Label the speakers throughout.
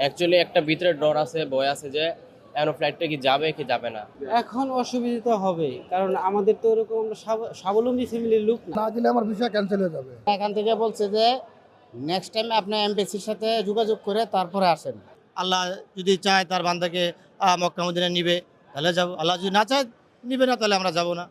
Speaker 1: Actually একটা ভিতরে ডর আছে, ভয় আছে যে এখন ফ্লাইটটা কি যাবে কি যাবে না।
Speaker 2: এখন অসুবিধা তো হবেই, কারণ আমাদের তো ওরকম আমরা স্বাবলম্বী ফ্যামিলির লোক না।
Speaker 3: না দিলে আমার ভিসা ক্যান্সেল হয়ে যাবে।
Speaker 4: এখান থেকে বলছে যে নেক্সট টাইম আপনি এমবেসির সাথে যোগাযোগ করে তারপরে আসেন।
Speaker 5: আল্লাহ যদি চায় তার বান্দাকে মক্কা মদিনায় নিবে তাহলে যাব, আল্লাহ যদি না চায় নিবে না তাহলে আমরা যাব না।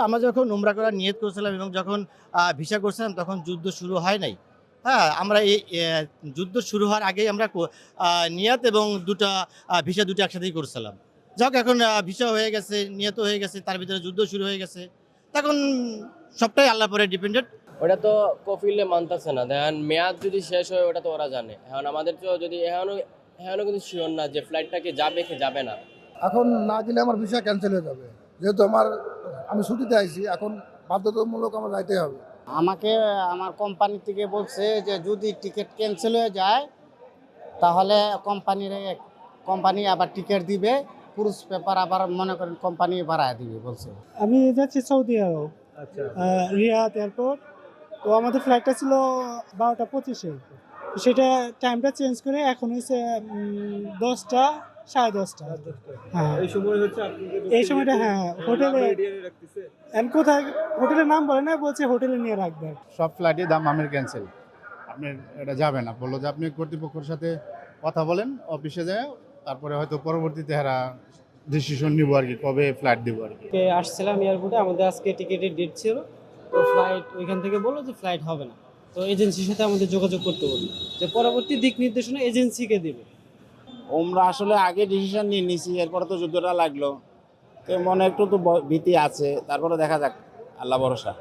Speaker 5: আমরা যখন উমরা করার নিয়ত করেছিলাম এবং যখন ভিসা করছিলাম তখন যুদ্ধ শুরু হয় নাই। হ্যাঁ, আমরা এই যুদ্ধ শুরু হওয়ার আগেই আমরা নিয়ত এবং ভিসা দুটো একসাথেই করছিলাম। যাক, এখন ভিসা হয়ে গেছে, নিয়ত হয়ে গেছে, তার ভিতরে যুদ্ধ শুরু হয়ে গেছে, তখন সবটাই আল্লাহর পরে ডিপেন্ডেন্ট।
Speaker 1: ওটা তো কফিলে মানতেছে না, দেখেন মেয়াদ যদি শেষ হয় ওটা তো ওরা জানে। এখন আমাদের তো যদি এখনো কিন্তু শিওর না যে ফ্লাইটটা কি যাবে কি যাবে না।
Speaker 3: এখন না দিলে আমার ভিসা ক্যান্সেল হয়ে যাবে, যেহেতু আমি ছুটিতে আইছি, এখন বাধ্যতামূলক আমার যাইতে হবে।
Speaker 4: আমাকে আমার কোম্পানি থেকে বলছে যে যদি টিকিট ক্যান্সেল হয়ে যায় তাহলে কোম্পানি আবার টিকিট দিবে, পুরুষ পেপার আবার মনে করেন কোম্পানি বাড়ায় দিবে বলছে।
Speaker 2: আমি যাচ্ছি সৌদি আরব, রিয়াদ এয়ারপোর্ট। তো আমাদের ফ্লাইটটা ছিল 12টা 25-এ, সেটা টাইমটা চেঞ্জ করে এখন হয়েছে 10টা 10:30। হ্যাঁ, এই সময়টা হ্যাঁ হোটেলে কোথায় হোটেলের নাম বলে না, বলছে হোটেলে নিয়ে রাখবে।
Speaker 6: সব ফ্লাইটের দাম আমের ক্যান্সেল, আপনি এটা যাবে না। বললো যে আপনি কর্তৃপক্ষের সাথে কথা বলেন অফিসে যায়, তারপরে হয়তো পরবর্তীতে এরা ডিসিশন নিব আর কি, কবে ফ্লাইট দেবো আর কি।
Speaker 2: আসছিলাম এয়ারপোর্টে, আমাদের আজকে টিকিটের ডেট ছিল, তো ফ্লাইট ওইখান থেকে বললো যে ফ্লাইট হবে না। তো এজেন্সির সাথে আমাদের যোগাযোগ করতে বললো যে পরবর্তী দিক নির্দেশনা এজেন্সিকে দেবে।
Speaker 7: আমরা আসলে আগে ডিসিশন নিয়ে নিছি, এরপরে তো যুদ্ধটা লাগলো, তো মনে একটু তো ভীতি আছে, তারপরে দেখা যাক, আল্লাহ ভরসা।